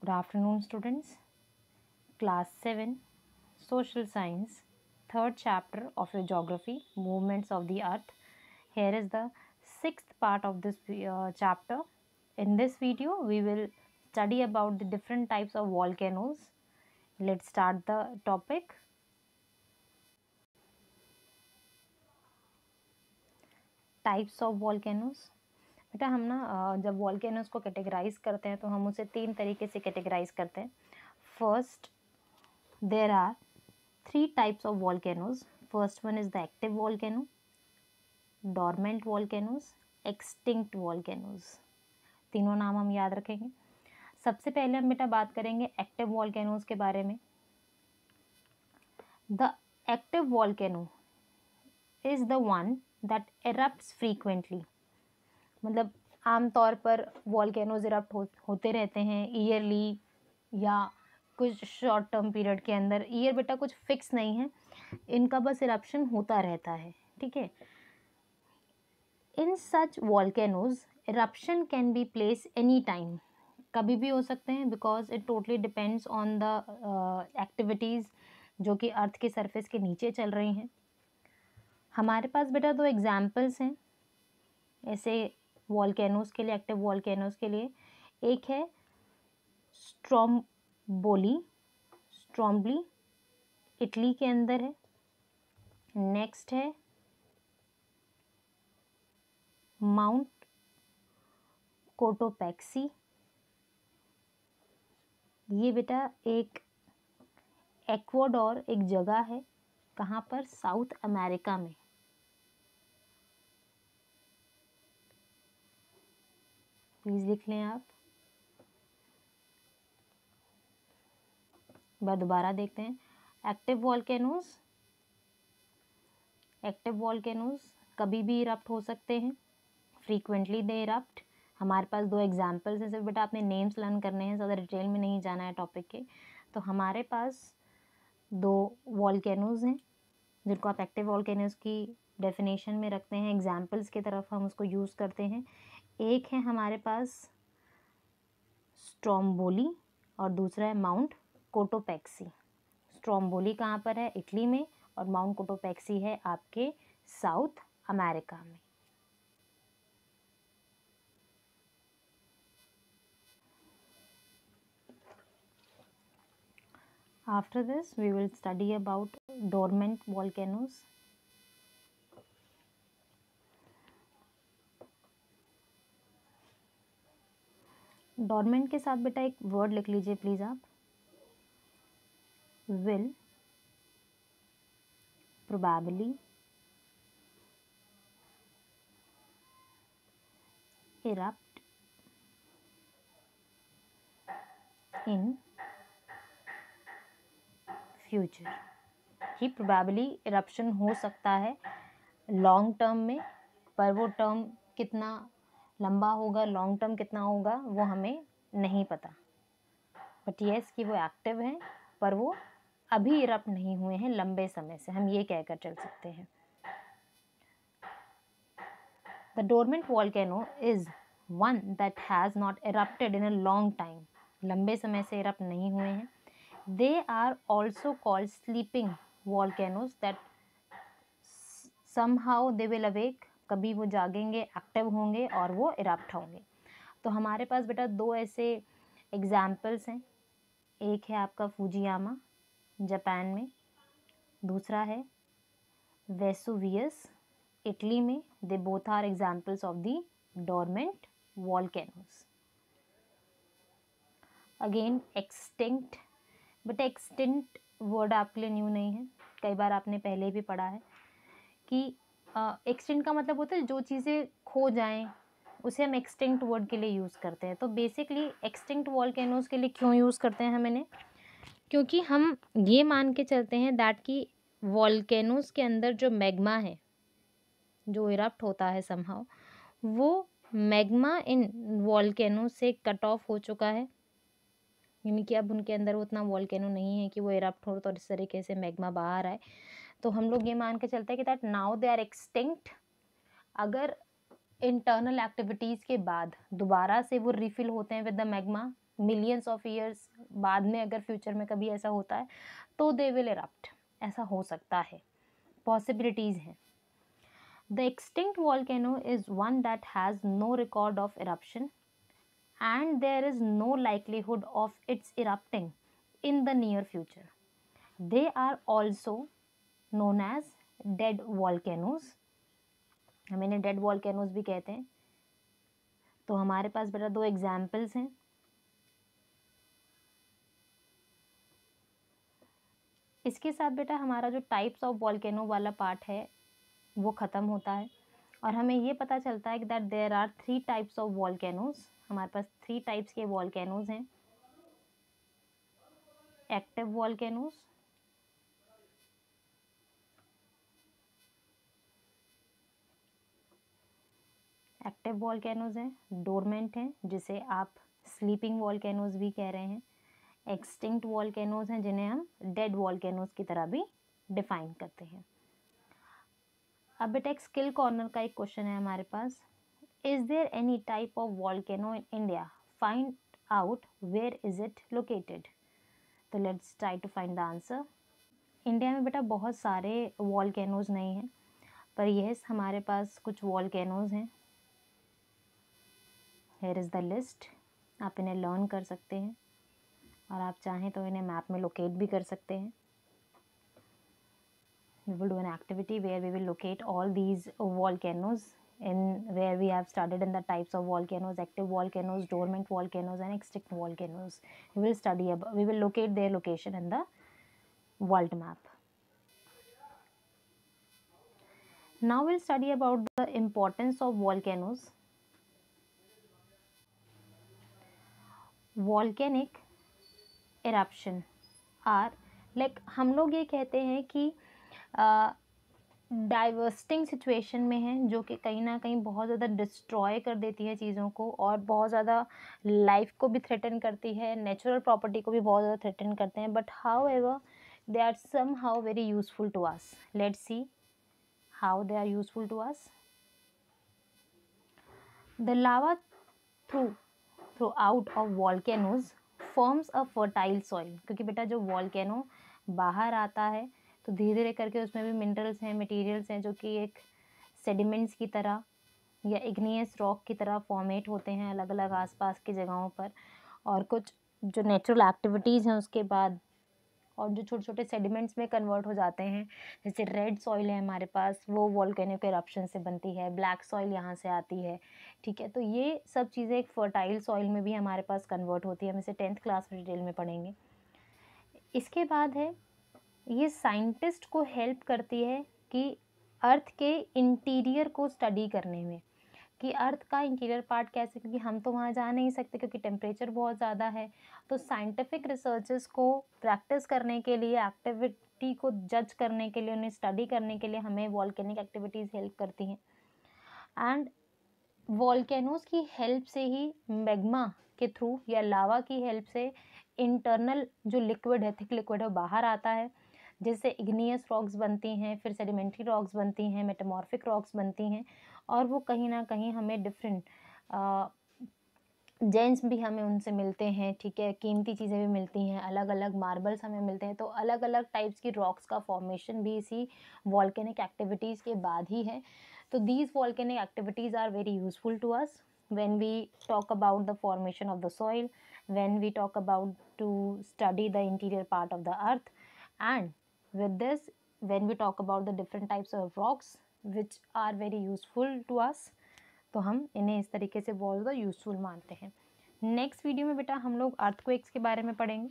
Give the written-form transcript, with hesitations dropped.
Good afternoon, students. Class 7, Social Science, third chapter of your geography, Movements of the Earth. Here is the sixth part of this chapter. In this video, we will study about the different types of volcanoes. Let's start the topic. Types of volcanoes. बेटा हम ना जब volcanoes को categorise करते हैं तो हम उसे तीन तरीके से कैटेगराइज करते हैं. First, there are three types of volcanoes. First one is the active volcano, dormant volcanoes, extinct volcanoes. तीनों नाम हम याद रखेंगे. सबसे पहले हम बेटा बात करेंगे एक्टिव वॉल्केनोज के बारे में. The active volcano is the one that erupts frequently. मतलब आमतौर पर वॉल्केनोज इरप्ट होते रहते हैं ईयरली या कुछ शॉर्ट टर्म पीरियड के अंदर. ईयर बेटा कुछ फिक्स नहीं है, इनका बस इरप्शन होता रहता है. ठीक है. In such volcanoes eruption can be place any time. कभी भी हो सकते हैं because it totally depends on the activities जो कि अर्थ के सरफेस के नीचे चल रही हैं. हमारे पास बेटा दो एग्जाम्पल्स हैं ऐसे वॉल्केनोज के लिए, एक्टिव वॉल्केनोज के लिए. एक है स्ट्रोम्बोली, इटली के अंदर है. नेक्स्ट है माउंट कोटोपैक्सी. ये बेटा एक एक्वाडोर एक जगह है. कहाँ पर? साउथ अमेरिका में. प्लीज लिख लें आप. बार दोबारा देखते हैं. एक्टिव वॉल्केनोज कभी भी इरप्ट हो सकते हैं. फ्रीक्वेंटली दे इरप्ट. हमारे पास दो एग्जाम्पल्स हैं. सिर्फ बेटा आपने नेम्स लर्न करने हैं, ज़्यादा डिटेल में नहीं जाना है टॉपिक के. तो हमारे पास दो वॉल्केनोज हैं जिनको आप एक्टिव वॉल्केनोज की डेफिनेशन में रखते हैं. एग्जाम्पल्स की तरफ हम उसको यूज़ करते हैं. एक है हमारे पास स्ट्रोम्बोली और दूसरा है माउंट कोटोपैक्सी. स्ट्रोम्बोली कहाँ पर है? इटली में. और माउंट कोटोपैक्सी है आपके साउथ अमेरिका में. After this, we will study about dormant volcanoes. Dormant के साथ बेटा एक वर्ड लिख लीजिए प्लीज आप. will probably erupt in future. He probably eruption हो सकता है लॉन्ग टर्म में, पर वो टर्म कितना लंबा होगा, लॉन्ग टर्म कितना होगा वो हमें नहीं पता. बट येस कि वो एक्टिव हैं, पर वो अभी इरप्ट नहीं हुए हैं लंबे समय से, हम ये कहकर चल सकते हैं. The dormant volcano is one that has not erupted in a long time. लंबे समय से इरप्ट नहीं हुए हैं. They are also called sleeping volcanoes that somehow they will awake. कभी वो जागेंगे, एक्टिव होंगे और वो इरप्ट होंगे. तो हमारे पास बेटा दो ऐसे एग्जाम्पल्स हैं. एक है आपका फूजियामा जापान में, दूसरा है वेसुवियस इटली में. They both are examples of the dormant volcanoes. Again extinct. But extinct word आपके लिए न्यू नहीं है, कई बार आपने पहले भी पढ़ा है कि एक्सटिंक्ट का मतलब होता है जो चीज़ें खो जाएं उसे हम एक्सटिंक्ट वर्ड के लिए यूज़ करते हैं. तो बेसिकली एक्सटिंक्ट वॉल्केनोज के लिए क्यों यूज़ करते हैं हम इन्हें? क्योंकि हम ये मान के चलते हैं दैट कि वॉल्केनोज के अंदर जो मैग्मा है जो इरप्ट होता है समहाउ, वो मैग्मा इन वॉल्केनोज से कट ऑफ हो चुका है. यानी कि अब उनके अंदर उतना वॉल्केनो नहीं है कि वो इरप्ट हो तो इस तरीके से मैग्मा बाहर आए. तो हम लोग ये मान के चलते हैं कि that now they are extinct. अगर इंटरनल एक्टिविटीज़ के बाद दोबारा से वो रिफिल होते हैं with the magma millions of years बाद में, अगर फ्यूचर में कभी ऐसा होता है तो दे विल इरप्ट, ऐसा हो सकता है, पॉसिबिलिटीज़ हैं. The extinct volcano is one that has no record of eruption and there is no likelihood of its erupting in the near future. They are also known as dead volcanoes. हम इन्हें dead volcanoes भी कहते हैं. तो हमारे पास बेटा दो examples हैं. इसके साथ बेटा हमारा जो टाइप्स ऑफ वॉल्केनो वाला पार्ट है वो ख़त्म होता है और हमें ये पता चलता है कि that there are 3 types of volcanoes. हमारे पास 3 टाइप्स के वॉल्केनोज हैं. एक्टिव वॉल्केनोज, एक्टिव वॉल्केनोज हैं, डोरमेंट हैं जिसे आप स्लीपिंग वॉल्केनोज भी कह रहे हैं, एक्सटिंक्ट वॉल्केनोज हैं जिन्हें हम डेड वॉल्केनोज की तरह भी डिफाइन करते हैं. अब बेटा एक स्किल कॉर्नर का एक क्वेश्चन है हमारे पास. Is there any type of volcano in India? Find out where is it located. तो let's try to find the answer. India में बेटा बहुत सारे वॉल्केनोज नहीं हैं, पर यस हमारे पास कुछ वॉल्केनोज हैं. Here is the list. आप इन्हें लर्न कर सकते हैं और आप चाहें तो इन्हें मैप में लोकेट भी कर सकते हैं. We will do an activity where we will locate all these volcanoes in where we have studied in the types of volcanoes, active volcanoes, dormant volcanoes and extinct volcanoes. We will locate their location in the world map. Now we'll study about the importance of volcanoes. Volcanic eruption are like हम लोग ये कहते हैं कि डाइवर्सिटिंग situation में है जो कि कहीं ना कहीं बहुत ज़्यादा डिस्ट्रॉय कर देती है चीज़ों को और बहुत ज़्यादा लाइफ को भी थ्रेटन करती है, नेचुरल प्रॉपर्टी को भी बहुत ज़्यादा थ्रेटन करते हैं. But however they are some how very useful to us. Let's see how they are useful to us. The lava through out of volcanoes forms a fertile soil. क्योंकि बेटा जो volcano बाहर आता है तो धीरे धीरे करके उसमें भी मिनरल्स हैं, मटेरियल्स हैं जो कि एक सेडिमेंट्स की तरह या इग्नियस रॉक की तरह फॉर्मेट होते हैं अलग अलग आसपास की जगहों पर. और कुछ जो नेचुरल एक्टिविटीज़ हैं उसके बाद और जो छोटे छोटे सेडिमेंट्स में कन्वर्ट हो जाते हैं. जैसे रेड सॉइल है हमारे पास, वो वॉल्केनिक इरप्शन से बनती है. ब्लैक सॉइल यहाँ से आती है. ठीक है, तो ये सब चीज़ें एक फर्टाइल सॉइल में भी हमारे पास कन्वर्ट होती है. हम इसे 10th क्लास में डिटेल में पढ़ेंगे. इसके बाद है ये साइंटिस्ट को हेल्प करती है कि अर्थ के इंटीरियर को स्टडी करने में, कि अर्थ का इंटीरियर पार्ट कैसे, क्योंकि हम तो वहाँ जा नहीं सकते क्योंकि टेम्परेचर बहुत ज़्यादा है. तो साइंटिफिक रिसर्चेस को प्रैक्टिस करने के लिए, एक्टिविटी को जज करने के लिए, उन्हें स्टडी करने के लिए हमें वॉल्केनिक एक्टिविटीज़ हेल्प करती हैं. एंड वॉल्केनोज की हेल्प से ही मैग्मा के थ्रू या लावा की हेल्प से इंटरनल जो लिक्विड है, थिक लिक्विड है, बाहर आता है, जिससे इग्नियस रॉक्स बनती हैं, फिर सेडिमेंट्री रॉक्स बनती हैं, मेटामॉर्फिक रॉक्स बनती हैं. और वो कहीं ना कहीं हमें डिफरेंट जेम्स भी हमें उनसे मिलते हैं. ठीक है, कीमती चीज़ें भी मिलती हैं, अलग अलग मार्बल्स हमें मिलते हैं. तो अलग अलग टाइप्स की रॉक्स का फॉर्मेशन भी इसी वॉल्केनिक एक्टिविटीज़ के बाद ही है. तो these volcanic activities are very useful to us when we talk about the formation of the soil, when we talk about to study the interior part of the earth, and with this when we talk about the different types of rocks which are very useful to us, तो हम इन्हें इस तरीके से बहुत ज़्यादा useful मानते हैं. नेक्स्ट वीडियो में बेटा हम लोग अर्थक्वेक्स के बारे में पढ़ेंगे.